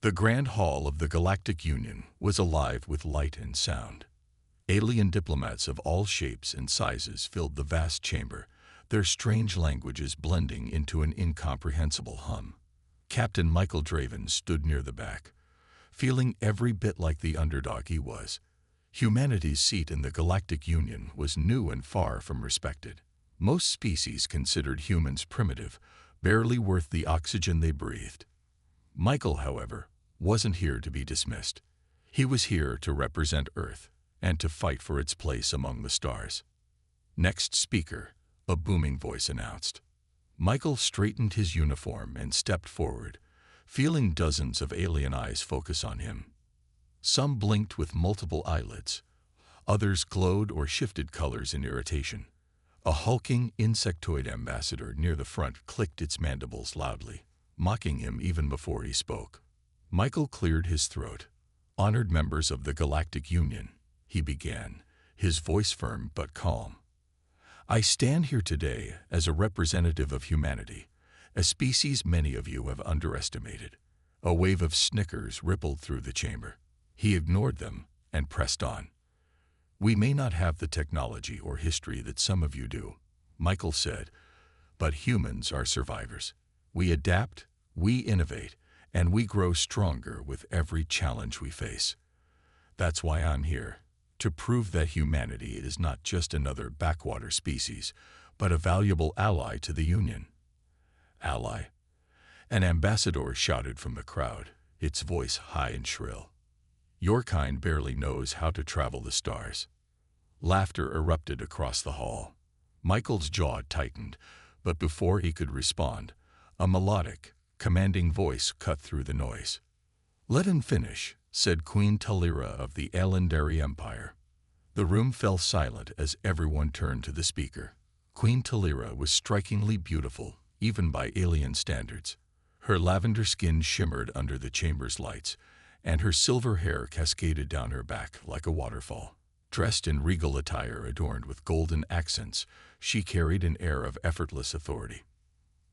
The Grand Hall of the Galactic Union was alive with light and sound. Alien diplomats of all shapes and sizes filled the vast chamber, their strange languages blending into an incomprehensible hum. Captain Michael Draven stood near the back, feeling every bit like the underdog he was. Humanity's seat in the Galactic Union was new and far from respected. Most species considered humans primitive, barely worth the oxygen they breathed. Michael, however, wasn't here to be dismissed. He was here to represent Earth and to fight for its place among the stars. "Next speaker," a booming voice announced. Michael straightened his uniform and stepped forward, feeling dozens of alien eyes focus on him. Some blinked with multiple eyelids. Others glowed or shifted colors in irritation. A hulking insectoid ambassador near the front clicked its mandibles loudly, mocking him even before he spoke. Michael cleared his throat. "Honored members of the Galactic Union," he began, his voice firm but calm. "I stand here today as a representative of humanity, a species many of you have underestimated." A wave of snickers rippled through the chamber. He ignored them and pressed on. "We may not have the technology or history that some of you do," Michael said, "but humans are survivors. We adapt, we innovate, and we grow stronger with every challenge we face. That's why I'm here, to prove that humanity is not just another backwater species, but a valuable ally to the Union." "Ally?" An ambassador shouted from the crowd, its voice high and shrill. "Your kind barely knows how to travel the stars." Laughter erupted across the hall. Michael's jaw tightened, but before he could respond, a melodic, commanding voice cut through the noise. "Let him finish," said Queen Talira of the Elendari Empire. The room fell silent as everyone turned to the speaker. Queen Talira was strikingly beautiful, even by alien standards. Her lavender skin shimmered under the chamber's lights, and her silver hair cascaded down her back like a waterfall. Dressed in regal attire adorned with golden accents, she carried an air of effortless authority.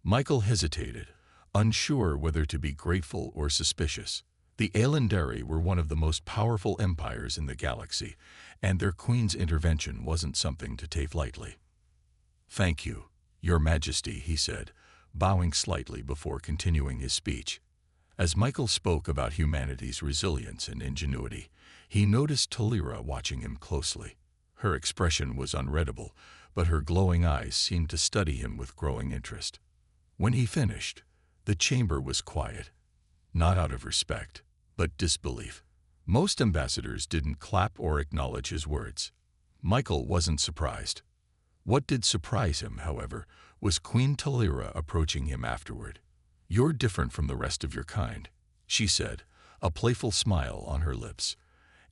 Michael hesitated, unsure whether to be grateful or suspicious. The Elendari were one of the most powerful empires in the galaxy, and their queen's intervention wasn't something to take lightly. "Thank you, Your Majesty," he said, bowing slightly before continuing his speech. As Michael spoke about humanity's resilience and ingenuity, he noticed Talira watching him closely. Her expression was unreadable, but her glowing eyes seemed to study him with growing interest. When he finished, the chamber was quiet, not out of respect, but disbelief. Most ambassadors didn't clap or acknowledge his words. Michael wasn't surprised. What did surprise him, however, was Queen Talira approaching him afterward. "You're different from the rest of your kind," she said, a playful smile on her lips,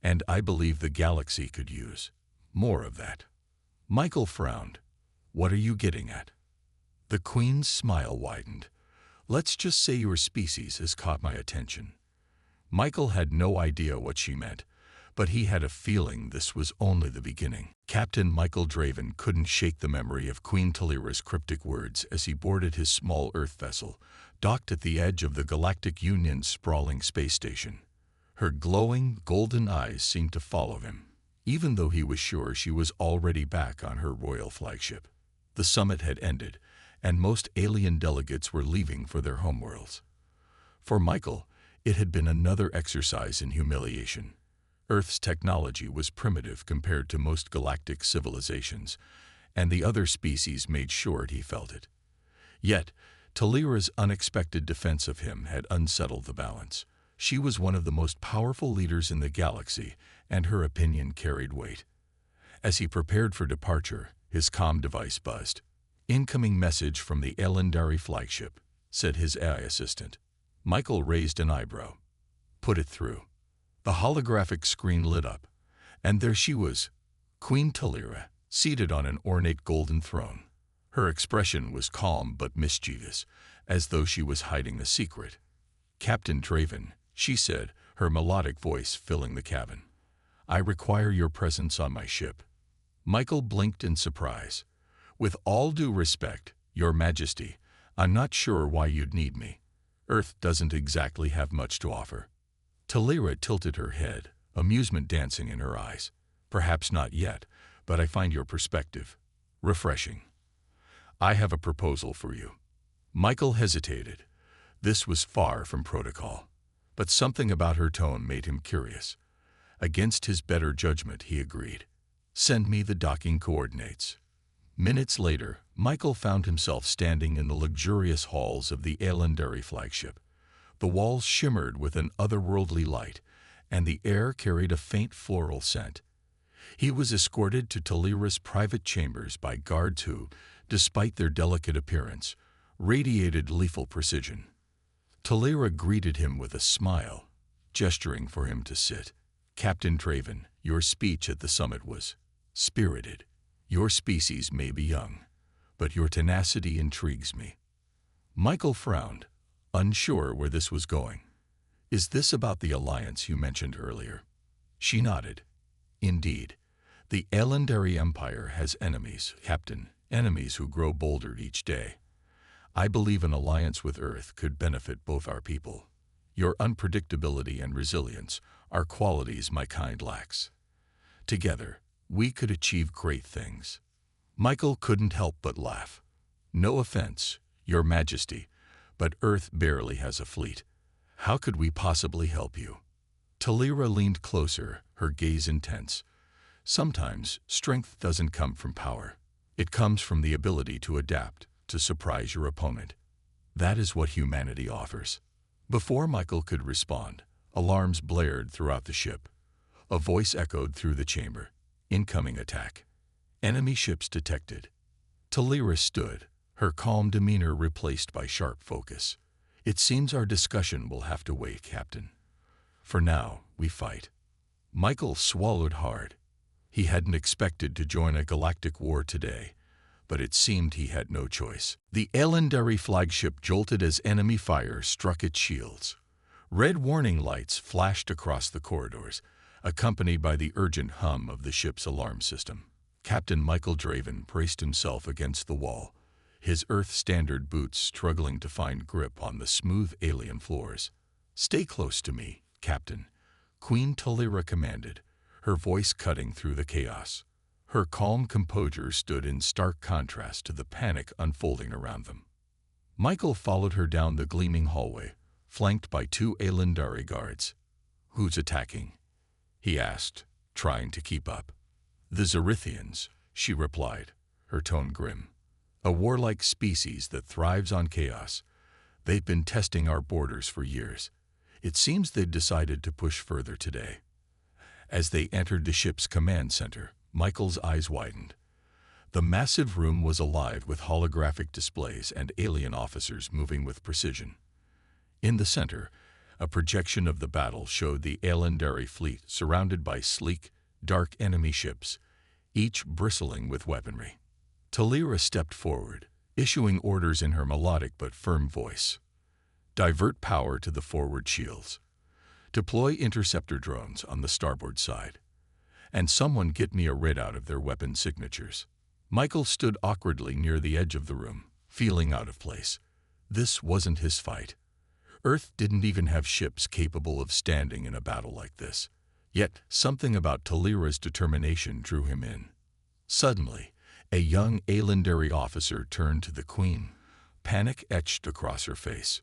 "and I believe the galaxy could use more of that." Michael frowned. "What are you getting at?" The Queen's smile widened. "Let's just say your species has caught my attention." Michael had no idea what she meant, but he had a feeling this was only the beginning. Captain Michael Draven couldn't shake the memory of Queen Talira's cryptic words as he boarded his small Earth vessel, docked at the edge of the Galactic Union's sprawling space station. Her glowing, golden eyes seemed to follow him, even though he was sure she was already back on her royal flagship. The summit had ended, and most alien delegates were leaving for their homeworlds. For Michael, it had been another exercise in humiliation. Earth's technology was primitive compared to most galactic civilizations, and the other species made sure he felt it. Yet, Talira's unexpected defense of him had unsettled the balance. She was one of the most powerful leaders in the galaxy, and her opinion carried weight. As he prepared for departure, his comm device buzzed. "Incoming message from the Elendari flagship," said his AI assistant. Michael raised an eyebrow. "Put it through." The holographic screen lit up, and there she was, Queen Talira, seated on an ornate golden throne. Her expression was calm but mischievous, as though she was hiding a secret. "Captain Draven," she said, her melodic voice filling the cabin, "I require your presence on my ship." Michael blinked in surprise. "With all due respect, Your Majesty, I'm not sure why you'd need me. Earth doesn't exactly have much to offer. Talira tilted her head, amusement dancing in her eyes. Perhaps not yet, but I find your perspective refreshing. I have a proposal for you. Michael hesitated. This was far from protocol, but something about her tone made him curious. Against his better judgment, he agreed. Send me the docking coordinates. Minutes later, Michael found himself standing in the luxurious halls of the Elandari flagship. The walls shimmered with an otherworldly light, and the air carried a faint floral scent. He was escorted to Talira's private chambers by guards who, despite their delicate appearance, radiated lethal precision. Talira greeted him with a smile, gesturing for him to sit. Captain Traven, your speech at the summit was spirited. Your species may be young, but your tenacity intrigues me. Michael frowned, unsure where this was going. Is this about the alliance you mentioned earlier? She nodded. Indeed. The Elandari Empire has enemies, Captain, enemies who grow bolder each day. I believe an alliance with Earth could benefit both our people. Your unpredictability and resilience are qualities my kind lacks. Together, we could achieve great things. Michael couldn't help but laugh. No offense, Your Majesty, but Earth barely has a fleet. How could we possibly help you? Talira leaned closer, her gaze intense. Sometimes, strength doesn't come from power. It comes from the ability to adapt, to surprise your opponent. That is what humanity offers. Before Michael could respond, alarms blared throughout the ship. A voice echoed through the chamber. Incoming attack. Enemy ships detected. Talira stood, her calm demeanor replaced by sharp focus. It seems our discussion will have to wait, Captain. For now, we fight. Michael swallowed hard. He hadn't expected to join a galactic war today, but it seemed he had no choice. The Elandari flagship jolted as enemy fire struck its shields. Red warning lights flashed across the corridors, accompanied by the urgent hum of the ship's alarm system. Captain Michael Draven braced himself against the wall, his Earth Standard boots struggling to find grip on the smooth alien floors. Stay close to me, Captain, Queen Talira commanded, her voice cutting through the chaos. Her calm composure stood in stark contrast to the panic unfolding around them. Michael followed her down the gleaming hallway, flanked by 2 Elandari guards. Who's attacking? He asked, trying to keep up. The Zerithians, she replied, her tone grim. A warlike species that thrives on chaos. They've been testing our borders for years. It seems they've decided to push further today. As they entered the ship's command center, Michael's eyes widened. The massive room was alive with holographic displays and alien officers moving with precision. In the center, a projection of the battle showed the Elandari fleet surrounded by sleek, dark enemy ships, each bristling with weaponry. Talira stepped forward, issuing orders in her melodic but firm voice. Divert power to the forward shields. Deploy interceptor drones on the starboard side. And someone get me a readout of their weapon signatures. Michael stood awkwardly near the edge of the room, feeling out of place. This wasn't his fight. Earth didn't even have ships capable of standing in a battle like this. Yet something about Talira's determination drew him in. Suddenly, a young Elandari officer turned to the Queen, panic etched across her face.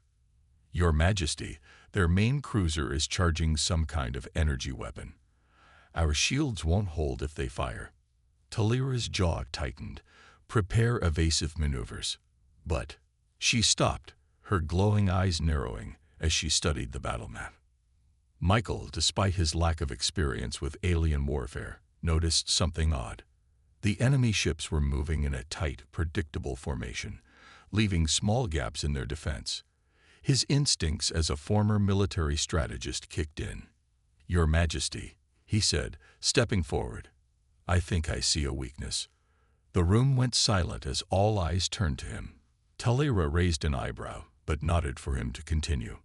Your Majesty, their main cruiser is charging some kind of energy weapon. Our shields won't hold if they fire. Talira's jaw tightened. Prepare evasive maneuvers. But she stopped, her glowing eyes narrowing as she studied the battle map. Michael, despite his lack of experience with alien warfare, noticed something odd. The enemy ships were moving in a tight, predictable formation, leaving small gaps in their defense. His instincts as a former military strategist kicked in. Your Majesty, he said, stepping forward. I think I see a weakness. The room went silent as all eyes turned to him. Talira raised an eyebrow, but nodded for him to continue.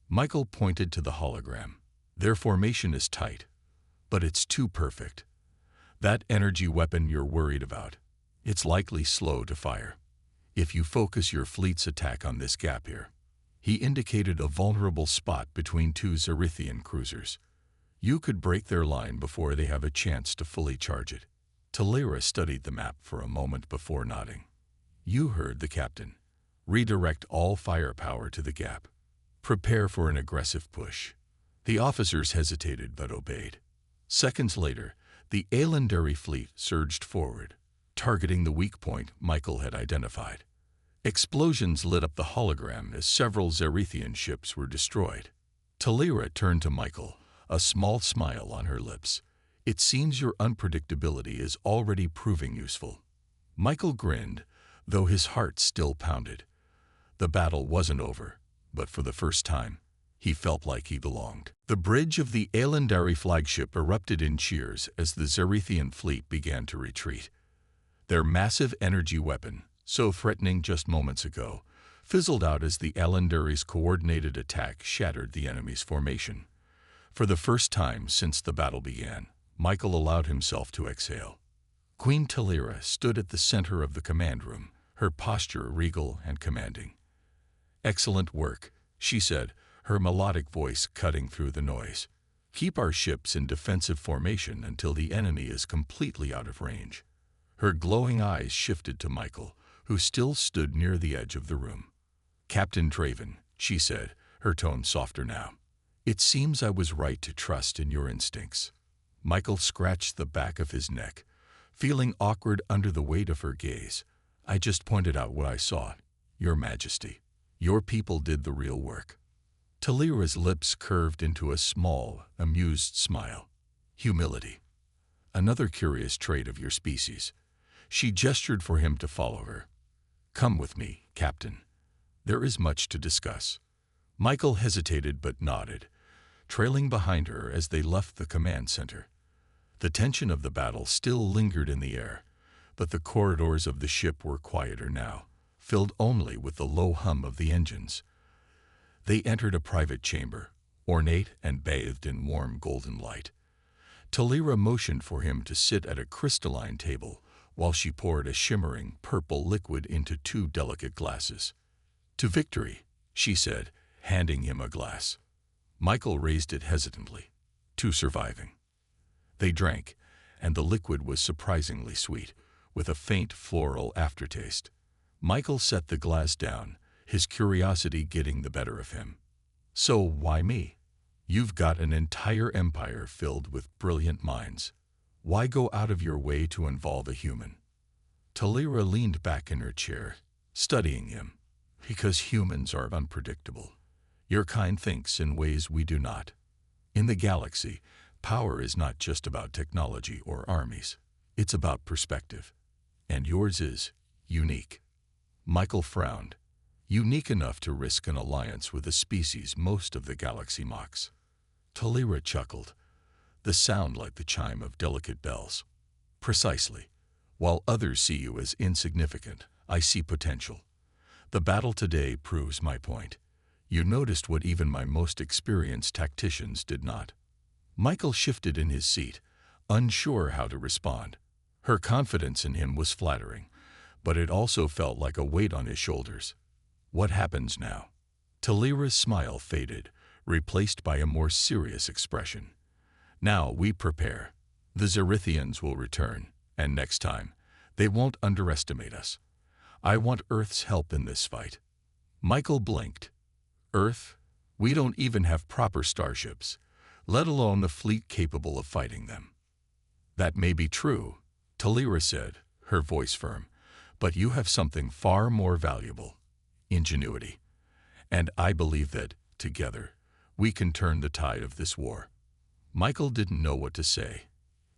Michael pointed to the hologram. Their formation is tight, but it's too perfect. That energy weapon you're worried about, it's likely slow to fire. If you focus your fleet's attack on this gap here, He indicated a vulnerable spot between two Zerithian cruisers. You could break their line before they have a chance to fully charge it. Talira studied the map for a moment before nodding. You heard the captain. Redirect all firepower to the gap. Prepare for an aggressive push. The officers hesitated but obeyed. Seconds later, the Aelandari fleet surged forward, targeting the weak point Michael had identified. Explosions lit up the hologram as several Zerithian ships were destroyed. Talira turned to Michael, a small smile on her lips. It seems your unpredictability is already proving useful. Michael grinned, though his heart still pounded. The battle wasn't over, but for the first time, he felt like he belonged. The bridge of the Aelandari flagship erupted in cheers as the Zerithian fleet began to retreat. Their massive energy weapon, so threatening just moments ago, fizzled out as the Aelandari's coordinated attack shattered the enemy's formation. For the first time since the battle began, Michael allowed himself to exhale. Queen Talira stood at the center of the command room, her posture regal and commanding. "Excellent work," she said, her melodic voice cutting through the noise. "Keep our ships in defensive formation until the enemy is completely out of range." Her glowing eyes shifted to Michael, who still stood near the edge of the room. "Captain Draven," she said, her tone softer now, "it seems I was right to trust in your instincts." Michael scratched the back of his neck, feeling awkward under the weight of her gaze. "I just pointed out what I saw, Your Majesty. Your people did the real work." Talira's lips curved into a small, amused smile. "Humility. Another curious trait of your species." She gestured for him to follow her. "Come with me, Captain. There is much to discuss." Michael hesitated but nodded, trailing behind her as they left the command center. The tension of the battle still lingered in the air, but the corridors of the ship were quieter now, filled only with the low hum of the engines. They entered a private chamber, ornate and bathed in warm golden light. Talira motioned for him to sit at a crystalline table while she poured a shimmering purple liquid into two delicate glasses. "To victory," she said, handing him a glass. Michael raised it hesitantly. "To surviving." They drank, and the liquid was surprisingly sweet, with a faint floral aftertaste. Michael set the glass down, his curiosity getting the better of him. "So why me? You've got an entire empire filled with brilliant minds. Why go out of your way to involve a human?" Talira leaned back in her chair, studying him. "Because humans are unpredictable. Your kind thinks in ways we do not. In the galaxy, power is not just about technology or armies. It's about perspective. And yours is unique." Michael frowned. "Unique enough to risk an alliance with a species most of the galaxy mocks." Talira chuckled, the sound like the chime of delicate bells. "Precisely. While others see you as insignificant, I see potential. The battle today proves my point. You noticed what even my most experienced tacticians did not." Michael shifted in his seat, unsure how to respond. Her confidence in him was flattering, but it also felt like a weight on his shoulders. "What happens now?" Talira's smile faded, replaced by a more serious expression. "Now we prepare. The Zerithians will return, and next time, they won't underestimate us. I want Earth's help in this fight." Michael blinked. "Earth? We don't even have proper starships, let alone the fleet capable of fighting them." "That may be true," Talira said, her voice firm, "but you have something far more valuable: ingenuity. And I believe that, together, we can turn the tide of this war." Michael didn't know what to say.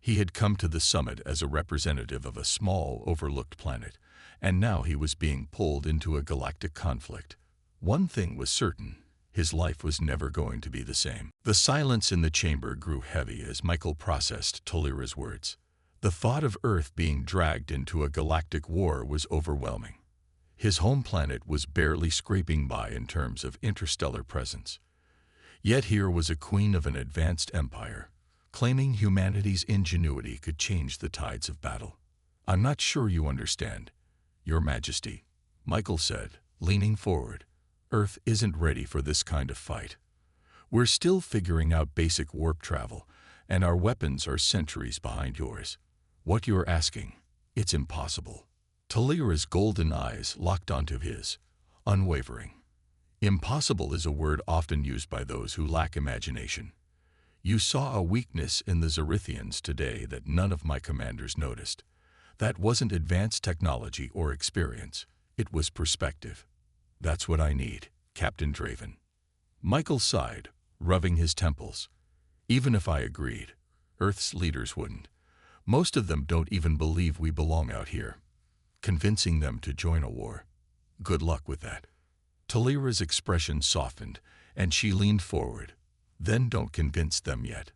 He had come to the summit as a representative of a small, overlooked planet, and now he was being pulled into a galactic conflict. One thing was certain: his life was never going to be the same. The silence in the chamber grew heavy as Michael processed Talira's words. The thought of Earth being dragged into a galactic war was overwhelming. His home planet was barely scraping by in terms of interstellar presence. Yet here was a queen of an advanced empire, claiming humanity's ingenuity could change the tides of battle. "I'm not sure you understand, Your Majesty," Michael said, leaning forward. Earth isn't ready for this kind of fight. We're still figuring out basic warp travel, and our weapons are centuries behind yours. What you're asking, it's impossible." Talira's golden eyes locked onto his, unwavering. Impossible is a word often used by those who lack imagination. You saw a weakness in the Zerithians today that none of my commanders noticed. That wasn't advanced technology or experience. It was perspective. "That's what I need, Captain Draven." Michael sighed, rubbing his temples. "Even if I agreed, Earth's leaders wouldn't. Most of them don't even believe we belong out here. Convincing them to join a war. Good luck with that." Talira's expression softened, and she leaned forward. "Then don't convince them yet.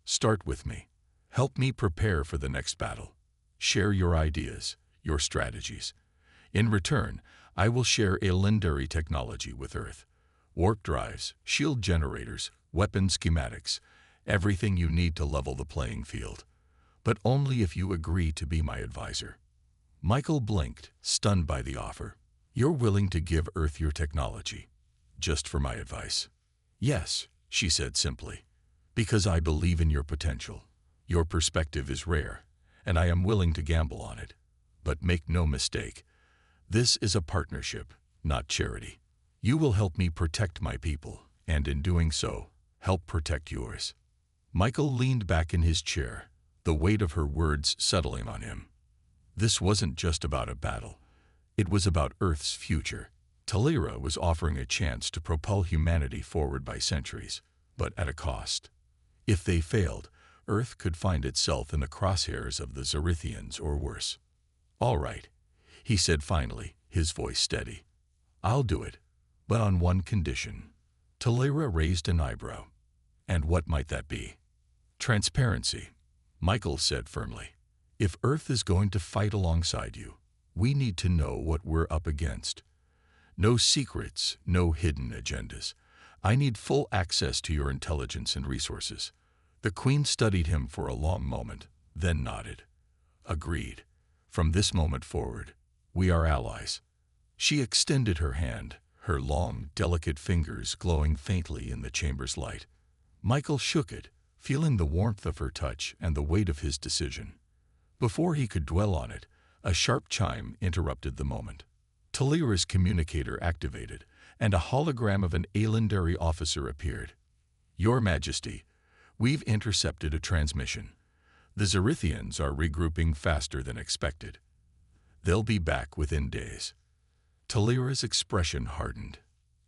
Start with me. Help me prepare for the next battle. Share your ideas, your strategies. In return, I will share Elendari technology with Earth. Warp drives, shield generators, weapon schematics, everything you need to level the playing field. But only if you agree to be my advisor." Michael blinked, stunned by the offer. "You're willing to give Earth your technology, just for my advice?" "Yes," she said simply, "because I believe in your potential. Your perspective is rare, and I am willing to gamble on it. But make no mistake, this is a partnership, not charity. You will help me protect my people, and in doing so, help protect yours." Michael leaned back in his chair, the weight of her words settling on him. This wasn't just about a battle. It was about Earth's future. Talira was offering a chance to propel humanity forward by centuries, but at a cost. If they failed, Earth could find itself in the crosshairs of the Zerithians or worse. "All right," he said finally, his voice steady. "I'll do it, but on one condition." Talira raised an eyebrow. "And what might that be?" "Transparency," Michael said firmly. "If Earth is going to fight alongside you, we need to know what we're up against. No secrets, no hidden agendas. I need full access to your intelligence and resources." The Queen studied him for a long moment, then nodded. "Agreed. From this moment forward, we are allies." She extended her hand, her long, delicate fingers glowing faintly in the chamber's light. Michael shook it, feeling the warmth of her touch and the weight of his decision. Before he could dwell on it, a sharp chime interrupted the moment. Talira's communicator activated, and a hologram of an Elendari officer appeared. "Your Majesty, we've intercepted a transmission. The Zerithians are regrouping faster than expected. They'll be back within days." Talira's expression hardened.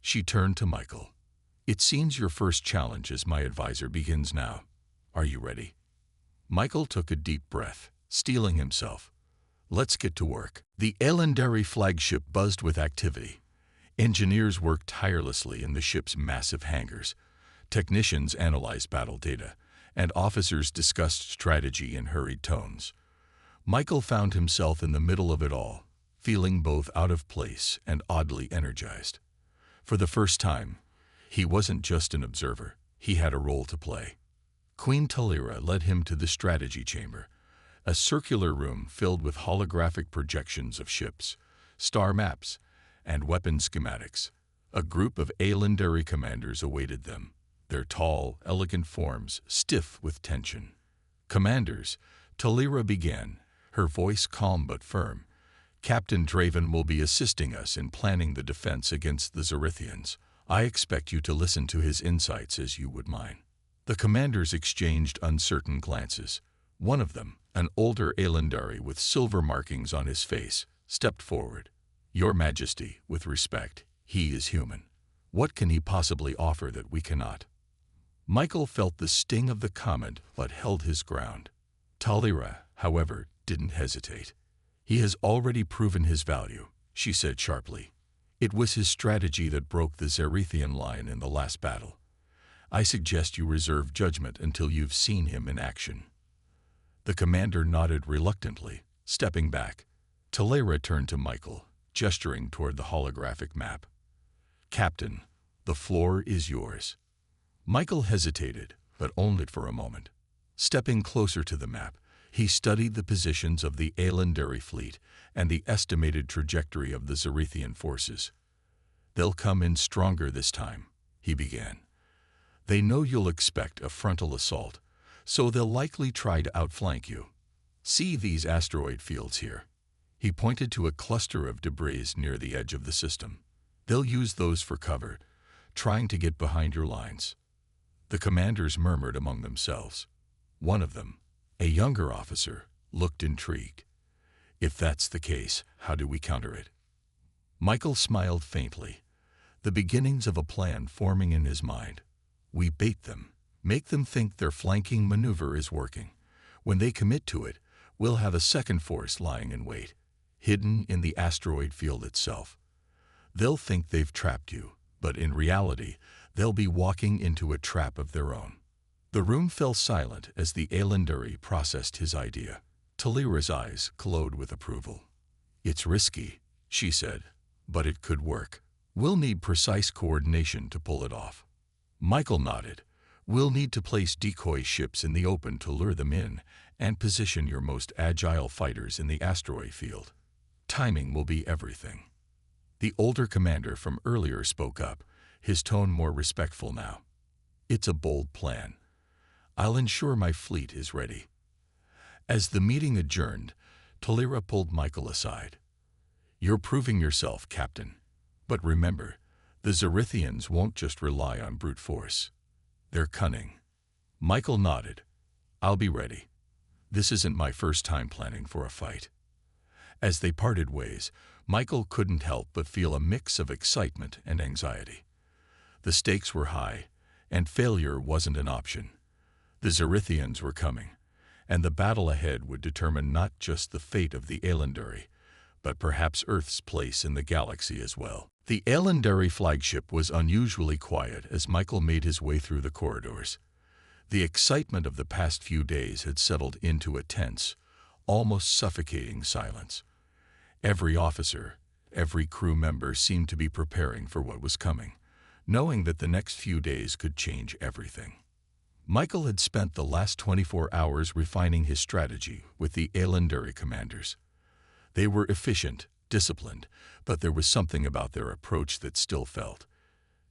She turned to Michael. "It seems your first challenge as my advisor begins now. Are you ready?" Michael took a deep breath, steeling himself. "Let's get to work." The Elendari flagship buzzed with activity. Engineers worked tirelessly in the ship's massive hangars. Technicians analyzed battle data, and officers discussed strategy in hurried tones. Michael found himself in the middle of it all, feeling both out of place and oddly energized. For the first time, he wasn't just an observer, he had a role to play. Queen Talira led him to the strategy chamber, a circular room filled with holographic projections of ships, star maps, and weapon schematics. A group of Elendari commanders awaited them, their tall, elegant forms stiff with tension. "Commanders," Talira began, her voice calm but firm, "Captain Draven will be assisting us in planning the defense against the Zerithians. I expect you to listen to his insights as you would mine." The commanders exchanged uncertain glances. One of them, an older Elendari with silver markings on his face, stepped forward. "Your Majesty, with respect, he is human. What can he possibly offer that we cannot?" Michael felt the sting of the comment but held his ground. Talira, however, didn't hesitate. "He has already proven his value," she said sharply. "It was his strategy that broke the Zerithian line in the last battle. I suggest you reserve judgment until you've seen him in action." The commander nodded reluctantly, stepping back. Talira turned to Michael, gesturing toward the holographic map. "Captain, the floor is yours." Michael hesitated, but only for a moment. Stepping closer to the map, he studied the positions of the Elendari fleet and the estimated trajectory of the Zerithian forces. They'll come in stronger this time, he began. They know you'll expect a frontal assault, so they'll likely try to outflank you. See these asteroid fields here. He pointed to a cluster of debris near the edge of the system. They'll use those for cover, trying to get behind your lines. The commanders murmured among themselves. One of them, a younger officer, looked intrigued. If that's the case, how do we counter it? Michael smiled faintly, the beginnings of a plan forming in his mind. We bait them, make them think their flanking maneuver is working. When they commit to it, we'll have a second force lying in wait, hidden in the asteroid field itself. They'll think they've trapped you, but in reality, they'll be walking into a trap of their own. The room fell silent as the Elandari processed his idea. Talira's eyes glowed with approval. It's risky, she said, but it could work. We'll need precise coordination to pull it off. Michael nodded. We'll need to place decoy ships in the open to lure them in and position your most agile fighters in the asteroid field. Timing will be everything. The older commander from earlier spoke up, his tone more respectful now. It's a bold plan. I'll ensure my fleet is ready. As the meeting adjourned, Talira pulled Michael aside. You're proving yourself, Captain. But remember, the Zerithians won't just rely on brute force. They're cunning. Michael nodded. I'll be ready. This isn't my first time planning for a fight. As they parted ways, Michael couldn't help but feel a mix of excitement and anxiety. The stakes were high, and failure wasn't an option. The Zerithians were coming, and the battle ahead would determine not just the fate of the Elandari, but perhaps Earth's place in the galaxy as well. The Elandari flagship was unusually quiet as Michael made his way through the corridors. The excitement of the past few days had settled into a tense, almost suffocating silence. Every officer, every crew member seemed to be preparing for what was coming, knowing that the next few days could change everything. Michael had spent the last 24 hours refining his strategy with the Elandari commanders. They were efficient, disciplined, but there was something about their approach that still felt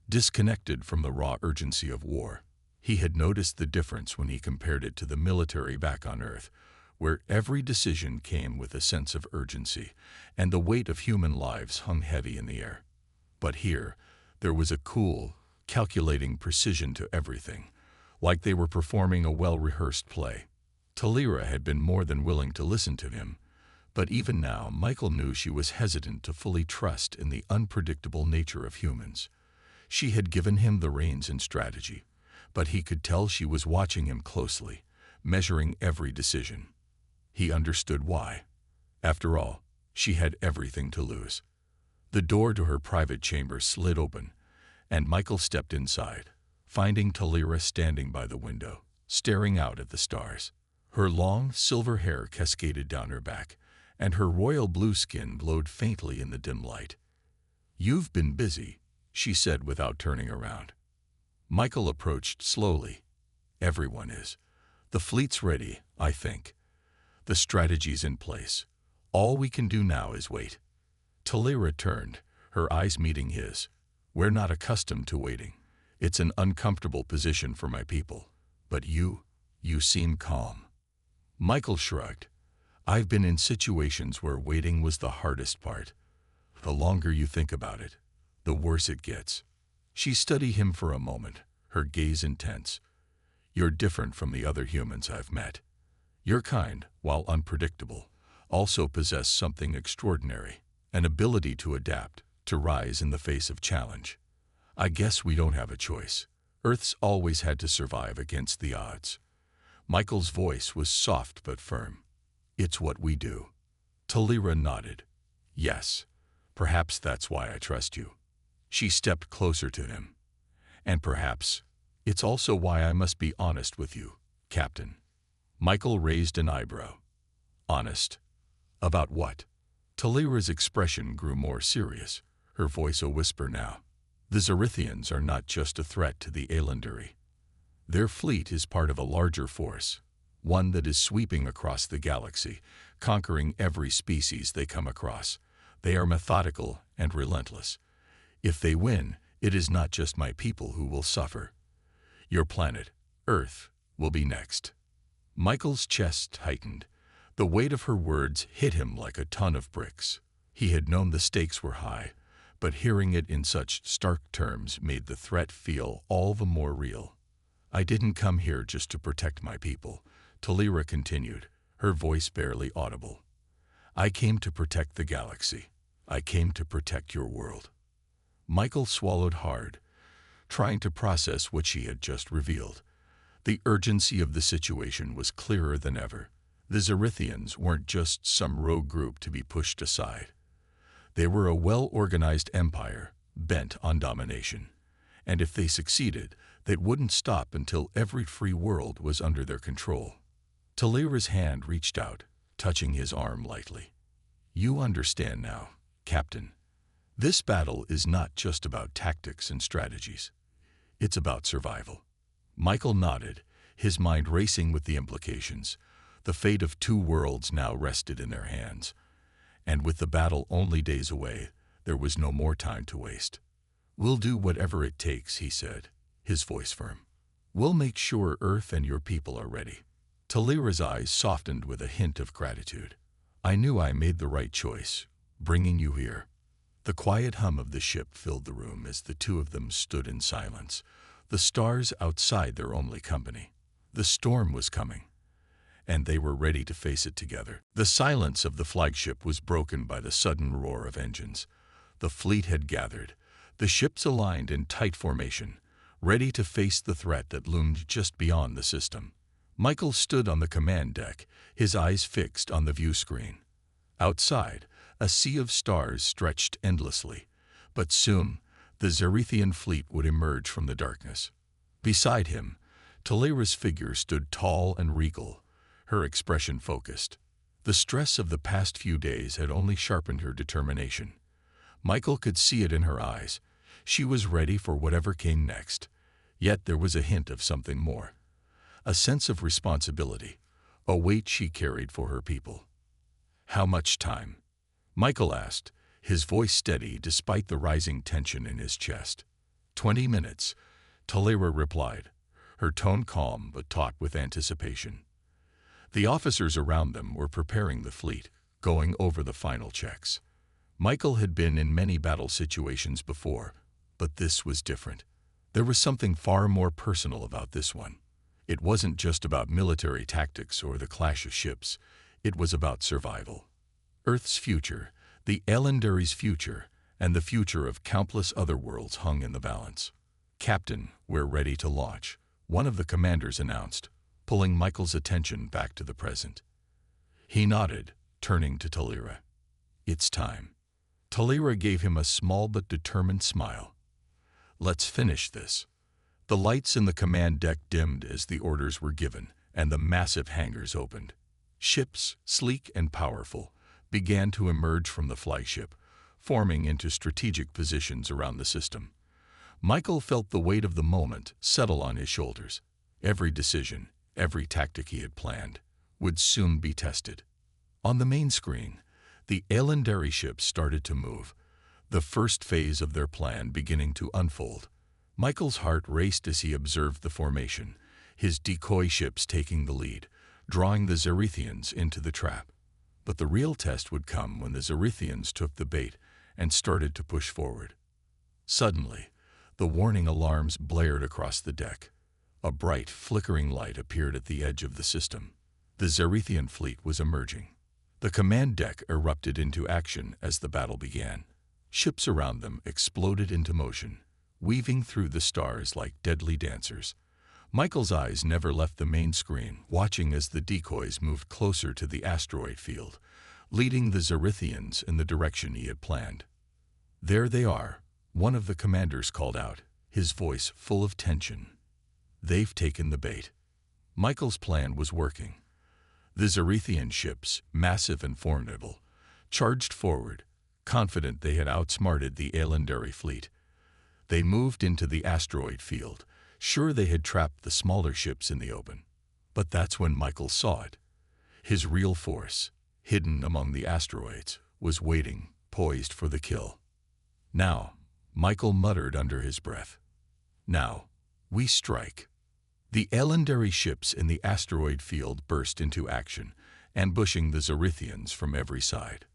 disconnected from the raw urgency of war. He had noticed the difference when he compared it to the military back on Earth, where every decision came with a sense of urgency, and the weight of human lives hung heavy in the air. But here, there was a cool, calculating precision to everything, like they were performing a well-rehearsed play. Talira had been more than willing to listen to him, but even now Michael knew she was hesitant to fully trust in the unpredictable nature of humans. She had given him the reins in strategy, but he could tell she was watching him closely, measuring every decision. He understood why. After all, she had everything to lose. The door to her private chamber slid open, and Michael stepped inside, finding Talira standing by the window, staring out at the stars. Her long, silver hair cascaded down her back, and her royal blue skin glowed faintly in the dim light. "You've been busy," she said without turning around. Michael approached slowly. "Everyone is. The fleet's ready, I think. The strategy's in place. All we can do now is wait." Talira turned, her eyes meeting his. "We're not accustomed to waiting. It's an uncomfortable position for my people. But you seem calm." Michael shrugged. "I've been in situations where waiting was the hardest part. The longer you think about it, the worse it gets." She studied him for a moment, her gaze intense. "You're different from the other humans I've met. Your kind, while unpredictable, also possess something extraordinary, an ability to adapt, to rise in the face of challenge. I guess we don't have a choice. Earth's always had to survive against the odds." Michael's voice was soft but firm. "It's what we do." Talira nodded. "Yes, perhaps that's why I trust you." She stepped closer to him. "And perhaps it's also why I must be honest with you, Captain." Michael raised an eyebrow. "Honest? About what?" Talira's expression grew more serious, her voice a whisper now. "The Zerithians are not just a threat to the Elandari. Their fleet is part of a larger force, one that is sweeping across the galaxy, conquering every species they come across. They are methodical and relentless. If they win, it is not just my people who will suffer. Your planet, Earth, will be next. Michael's chest tightened. The weight of her words hit him like a ton of bricks. He had known the stakes were high, but hearing it in such stark terms made the threat feel all the more real. I didn't come here just to protect my people, Talira continued, her voice barely audible. I came to protect the galaxy. I came to protect your world. Michael swallowed hard, trying to process what she had just revealed. The urgency of the situation was clearer than ever. The Zerithians weren't just some rogue group to be pushed aside. They were a well-organized empire, bent on domination. And if they succeeded, they wouldn't stop until every free world was under their control. Talira's hand reached out, touching his arm lightly. You understand now, Captain. This battle is not just about tactics and strategies. It's about survival. Michael nodded, his mind racing with the implications. The fate of two worlds now rested in their hands. And with the battle only days away, there was no more time to waste. We'll do whatever it takes, he said, his voice firm. We'll make sure Earth and your people are ready. Talira's eyes softened with a hint of gratitude. I knew I made the right choice, bringing you here. The quiet hum of the ship filled the room as the two of them stood in silence, the stars outside their only company. The storm was coming, and they were ready to face it together. The silence of the flagship was broken by the sudden roar of engines. The fleet had gathered, the ships aligned in tight formation, ready to face the threat that loomed just beyond the system. Michael stood on the command deck, his eyes fixed on the view screen. Outside, a sea of stars stretched endlessly, but soon the Zerithian fleet would emerge from the darkness. Beside him, Talira's figure stood tall and regal, her expression focused. The stress of the past few days had only sharpened her determination. Michael could see it in her eyes. She was ready for whatever came next. Yet there was a hint of something more. A sense of responsibility, a weight she carried for her people. How much time? Michael asked, his voice steady despite the rising tension in his chest. 20 minutes, Talira replied, her tone calm but taut with anticipation. The officers around them were preparing the fleet, going over the final checks. Michael had been in many battle situations before, but this was different. There was something far more personal about this one. It wasn't just about military tactics or the clash of ships. It was about survival. Earth's future, the Elendary's future, and the future of countless other worlds hung in the balance. Captain, we're ready to launch, one of the commanders announced, pulling Michael's attention back to the present. He nodded, turning to Talira. It's time. Talira gave him a small but determined smile. Let's finish this. The lights in the command deck dimmed as the orders were given, and the massive hangars opened. Ships, sleek and powerful, began to emerge from the flagship, forming into strategic positions around the system. Michael felt the weight of the moment settle on his shoulders. Every decision, every tactic he had planned, would soon be tested. On the main screen, the Elendary ships started to move, the first phase of their plan beginning to unfold. Michael's heart raced as he observed the formation, his decoy ships taking the lead, drawing the Zerithians into the trap. But the real test would come when the Zerithians took the bait and started to push forward. Suddenly, the warning alarms blared across the deck. A bright, flickering light appeared at the edge of the system. The Zerithian fleet was emerging. The command deck erupted into action as the battle began. Ships around them exploded into motion, weaving through the stars like deadly dancers. Michael's eyes never left the main screen, watching as the decoys moved closer to the asteroid field, leading the Zerithians in the direction he had planned. There they are, one of the commanders called out, his voice full of tension. They've taken the bait. Michael's plan was working. The Zerithian ships, massive and formidable, charged forward, confident they had outsmarted the Elendary fleet. They moved into the asteroid field, sure they had trapped the smaller ships in the open. But that's when Michael saw it. His real force, hidden among the asteroids, was waiting, poised for the kill. Now, Michael muttered under his breath. Now, we strike. The Elendary ships in the asteroid field burst into action, ambushing the Zerithians from every side.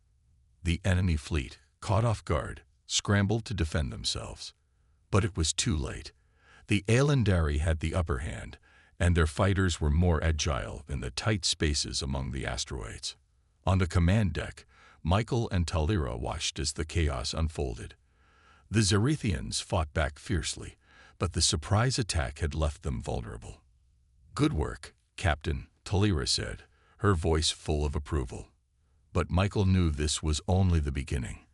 The enemy fleet, caught off guard, scrambled to defend themselves. But it was too late. The Elendary had the upper hand, and their fighters were more agile in the tight spaces among the asteroids. On the command deck, Michael and Talira watched as the chaos unfolded. The Zerithians fought back fiercely, but the surprise attack had left them vulnerable. "Good work, Captain," Talira said, her voice full of approval. But Michael knew this was only the beginning.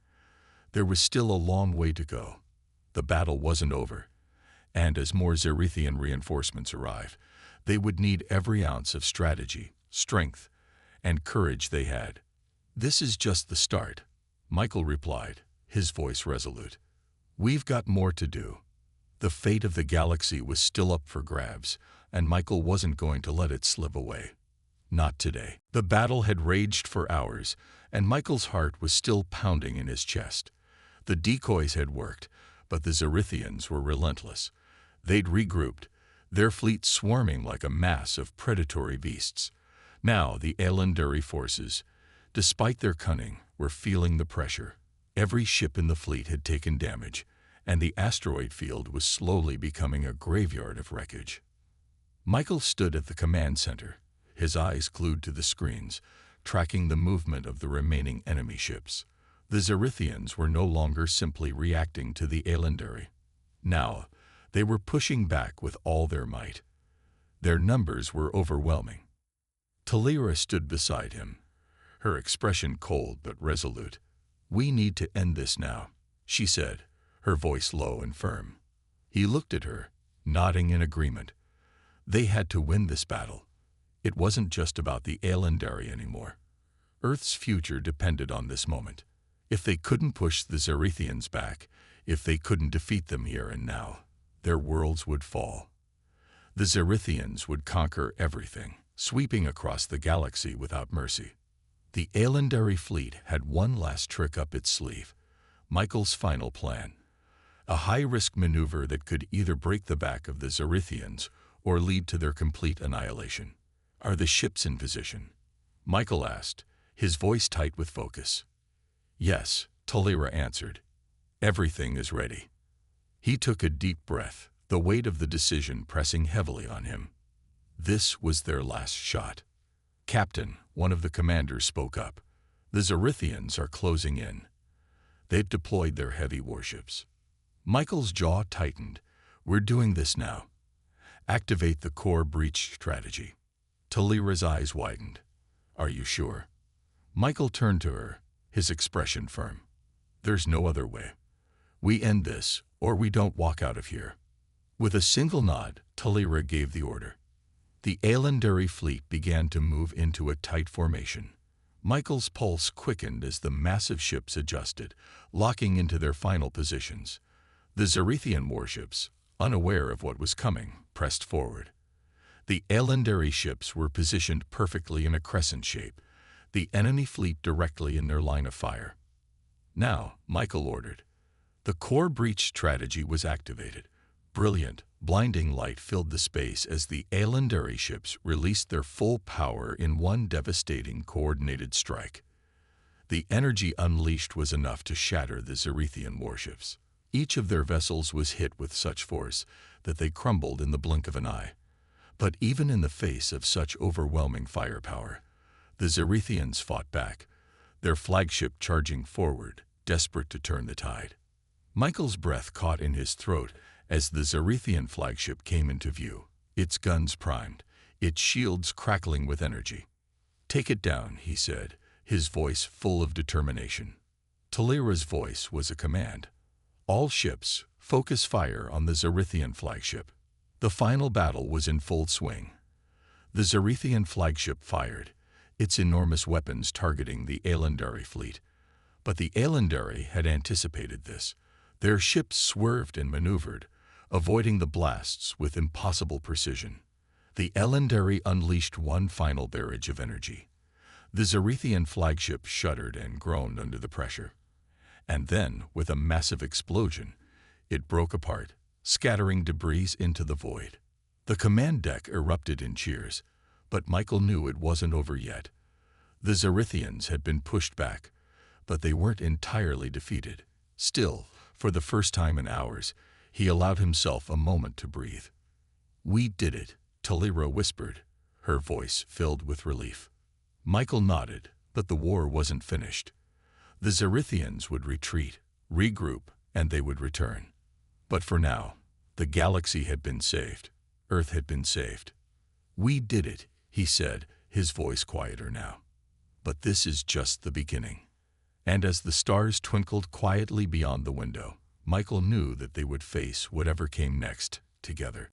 There was still a long way to go. The battle wasn't over, and as more Zerithian reinforcements arrived, they would need every ounce of strategy, strength, and courage they had. "This is just the start," Michael replied, his voice resolute. "We've got more to do." The fate of the galaxy was still up for grabs, and Michael wasn't going to let it slip away. Not today. The battle had raged for hours, and Michael's heart was still pounding in his chest. The decoys had worked, but the Zerithians were relentless. They'd regrouped, their fleet swarming like a mass of predatory beasts. Now the Elendary forces, despite their cunning, were feeling the pressure. Every ship in the fleet had taken damage, and the asteroid field was slowly becoming a graveyard of wreckage. Michael stood at the command center, his eyes glued to the screens, tracking the movement of the remaining enemy ships. The Zerithians were no longer simply reacting to the Elendary. Now, they were pushing back with all their might. Their numbers were overwhelming. Talira stood beside him, her expression cold but resolute. "We need to end this now," she said, her voice low and firm. He looked at her, nodding in agreement. They had to win this battle. It wasn't just about the Elendary anymore. Earth's future depended on this moment. If they couldn't push the Zerithians back, if they couldn't defeat them here and now, their worlds would fall. The Zerithians would conquer everything, sweeping across the galaxy without mercy. The Elendary fleet had one last trick up its sleeve, Michael's final plan. A high-risk maneuver that could either break the back of the Zerithians or lead to their complete annihilation. "Are the ships in position?" Michael asked, his voice tight with focus. "Yes," Talira answered. "Everything is ready." He took a deep breath, the weight of the decision pressing heavily on him. This was their last shot. "Captain," one of the commanders spoke up, "the Zerithians are closing in. They've deployed their heavy warships." Michael's jaw tightened. "We're doing this now. Activate the core breach strategy." Talira's eyes widened. "Are you sure?" Michael turned to her, his expression firm. "There's no other way. We end this, or we don't walk out of here." With a single nod, Talira gave the order. The Elendary fleet began to move into a tight formation. Michael's pulse quickened as the massive ships adjusted, locking into their final positions. The Zerithian warships, unaware of what was coming, pressed forward. The Elendary ships were positioned perfectly in a crescent shape, the enemy fleet directly in their line of fire. "Now," Michael ordered. The core breach strategy was activated. Brilliant, blinding light filled the space as the Elendary ships released their full power in one devastating, coordinated strike. The energy unleashed was enough to shatter the Zerithian warships. Each of their vessels was hit with such force that they crumbled in the blink of an eye. But even in the face of such overwhelming firepower, the Zerithians fought back, their flagship charging forward, desperate to turn the tide. Michael's breath caught in his throat as the Zerithian flagship came into view, its guns primed, its shields crackling with energy. "Take it down," he said, his voice full of determination. Talira's voice was a command. "All ships, focus fire on the Zerithian flagship." The final battle was in full swing. The Zerithian flagship fired, its enormous weapons targeting the Elendary fleet. But the Elendary had anticipated this. Their ships swerved and maneuvered, avoiding the blasts with impossible precision. The Elendary unleashed one final barrage of energy. The Zerithian flagship shuddered and groaned under the pressure. And then, with a massive explosion, It broke apart, scattering debris into the void. The command deck erupted in cheers, but Michael knew it wasn't over yet. The Zerithians had been pushed back, but they weren't entirely defeated. Still, for the first time in hours, he allowed himself a moment to breathe. "We did it," Talira whispered, her voice filled with relief. Michael nodded, but the war wasn't finished. The Zerithians would retreat, regroup, and they would return. But for now, the galaxy had been saved. Earth had been saved. "We did it," he said, his voice quieter now. "But this is just the beginning." And as the stars twinkled quietly beyond the window, Michael knew that they would face whatever came next together.